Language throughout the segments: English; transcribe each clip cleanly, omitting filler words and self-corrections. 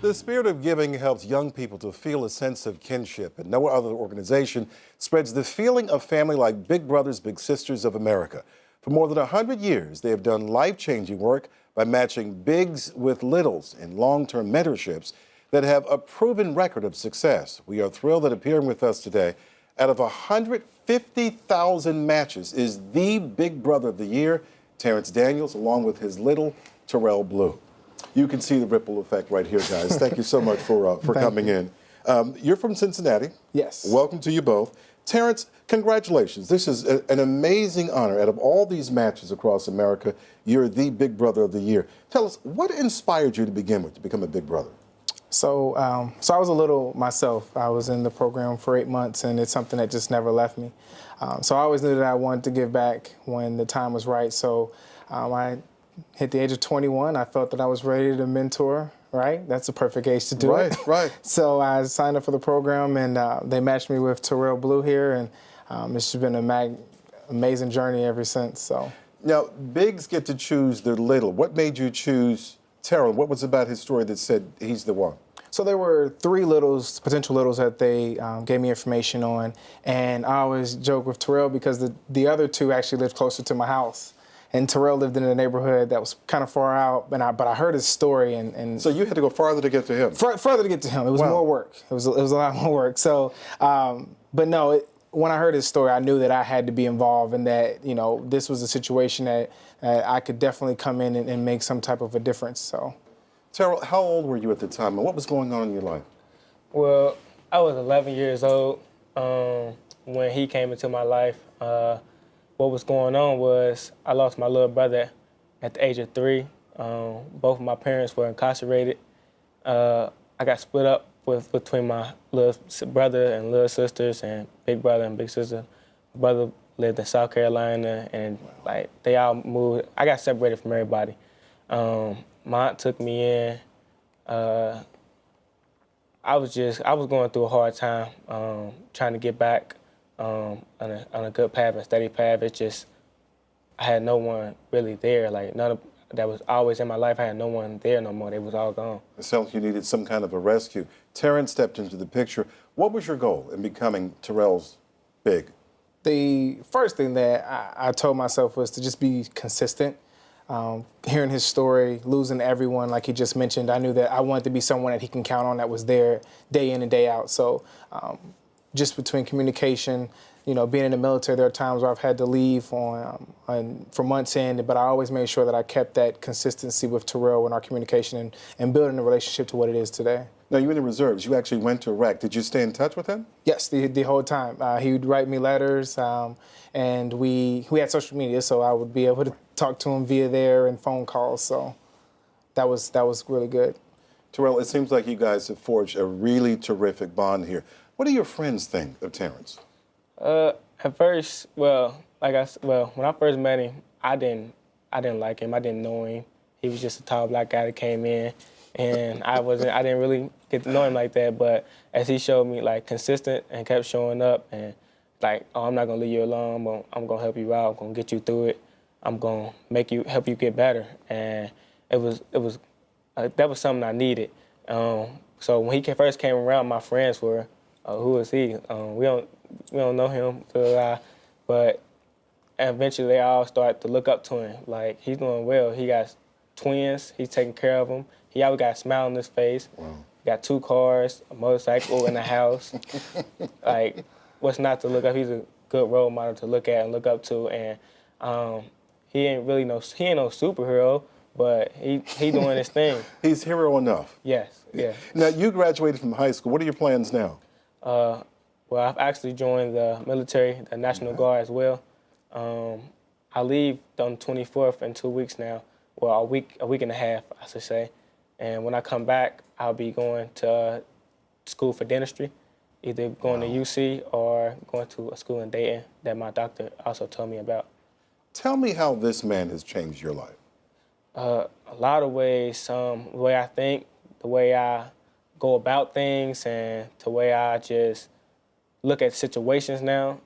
The spirit of giving helps young people to feel a sense of kinship, and no other organization spreads the feeling of family like Big Brothers Big Sisters of America. For more than 100 years, they have done life-changing work by matching bigs with littles in long-term mentorships that have a proven record of success. We are thrilled that appearing with us today, out of 150,000 matches, is the Big Brother of the Year, Terrence Daniels, along with his little Terrell Blue. You can see the ripple effect right here, guys. Thank you so much for coming in. You're from Cincinnati. Yes. Welcome to you both. Terrence, congratulations. This is an amazing honor. Out of all these matches across America, you're the Big Brother of the Year. Tell us, what inspired you to begin with to become a Big Brother? So I was a little myself. I was in the program for 8 months, and it's something that just never left me. So I always knew that I wanted to give back when the time was right. So I hit the age of 21. I felt that I was ready to mentor, right? That's the perfect age to do it. Right. So I signed up for the program, and they matched me with Terrell Blue here, and it's just been an amazing journey ever since. So now, bigs get to choose their little. What made you choose Terrell? What was about his story that said he's the one? So there were 3 potential littles that they gave me information on, and I always joke with Terrell because the other 2 actually lived closer to my house. And Terrell lived in a neighborhood that was kind of far out, but I heard his story. And so you had to go farther to get to him? Further to get to him. It was more work. It was a lot more work. So, but no, when I heard his story, I knew that I had to be involved and that, you know, this was a situation that I could definitely come in and make some type of a difference. So, Terrell, how old were you at the time, and what was going on in your life? Well, I was 11 years old when he came into my life. What was going on was I lost my little brother at the age of 3. Both of my parents were incarcerated. I got split up between my little brother and little sisters, and big brother and big sister. My brother lived in South Carolina, and like they all moved. I got separated from everybody. My aunt took me in. I was going through a hard time trying to get back on a good path, a steady path. It's just I had no one really there. Like none of that was always in my life. I had no one there no more. They was all gone. It sounds like you needed some kind of a rescue. Terrence stepped into the picture. What was your goal in becoming Terrell's Big? The first thing that I told myself was to just be consistent. Hearing his story, losing everyone, like he just mentioned, I knew that I wanted to be someone that he can count on that was there day in and day out. So just between communication, you know, being in the military, there are times where I've had to leave for months in, but I always made sure that I kept that consistency with Terrell in our communication and building the relationship to what it is today. Now, you were in the reserves. You actually went to Iraq. Did you stay in touch with him? Yes, the whole time. He would write me letters, and we had social media, so I would be able to talk to him via there and phone calls. So that was really good. Terrell, it seems like you guys have forged a really terrific bond here. What do your friends think of Terrence? At first, when I first met him, I didn't like him. I didn't know him. He was just a tall black guy that came in, and I didn't really get to know him like that. But as he showed me like consistent and kept showing up and like, oh, I'm not gonna leave you alone. I'm gonna help you out. I'm gonna get you through it. I'm gonna help you get better. And that was something I needed. So when he first came around, my friends were, who is he? We don't know him, but eventually they all start to look up to him. Like, he's doing well. He got twins. He's taking care of them. He always got a smile on his face. Wow. Got 2 cars, a motorcycle, and a house. Like, what's not to look up? He's a good role model to look at and look up to. And he ain't no superhero, but he doing his thing. He's hero enough. Yes, yeah. Now, you graduated from high school. What are your plans now? Well, I've actually joined the military, the National Guard as well. I leave on the 24th in 2 weeks now. Well, a week and a half, I should say. And when I come back, I'll be going to school for dentistry, either going to UC or going to a school in Dayton that my doctor also told me about. Tell me how this man has changed your life. A lot of ways, the way I think, the way I go about things, and the way I just look at situations now.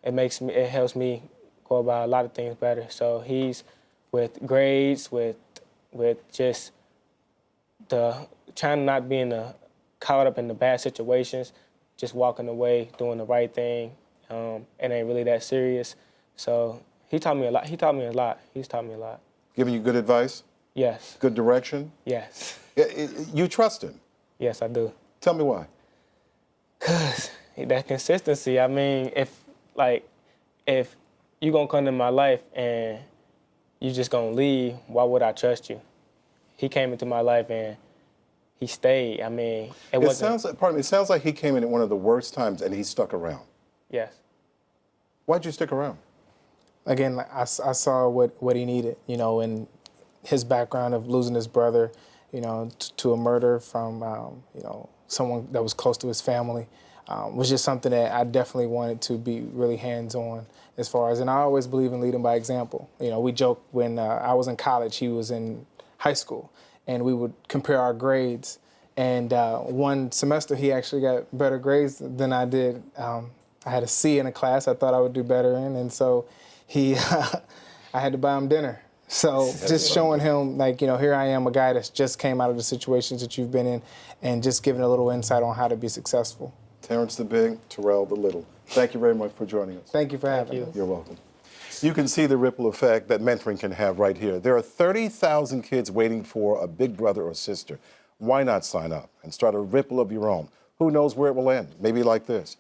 It helps me go about a lot of things better. So he's with grades, with just trying to not being caught up in the bad situations, just walking away, doing the right thing. It ain't really that serious. So he taught me a lot. He taught me a lot. He's taught me a lot. Giving you good advice, Yes. good direction. Yes. You trust him. Yes, I do. Tell me why. Cause that consistency. I mean, if you gonna come to my life and you just gonna leave, why would I trust you? He came into my life and he stayed. I mean, It sounds like he came in at one of the worst times and he stuck around. Yes. Why'd you stick around? Again, like, I saw what he needed, you know, and his background of losing his brother, you know, to a murder from, you know, someone that was close to his family, was just something that I definitely wanted to be really hands-on as far as, and I always believe in leading by example. You know, we joke when I was in college, he was in high school, and we would compare our grades. And one semester, he actually got better grades than I did. I had a C in a class I thought I would do better in, and so I had to buy him dinner. So just showing him, like, you know, here I am, a guy that's just came out of the situations that you've been in, and just giving a little insight on how to be successful. Terrence the Big, Terrell the Little. Thank you very much for joining us. Thank you for having me. You're welcome. You can see the ripple effect that mentoring can have right here. There are 30,000 kids waiting for a big brother or sister. Why not sign up and start a ripple of your own? Who knows where it will end? Maybe like this.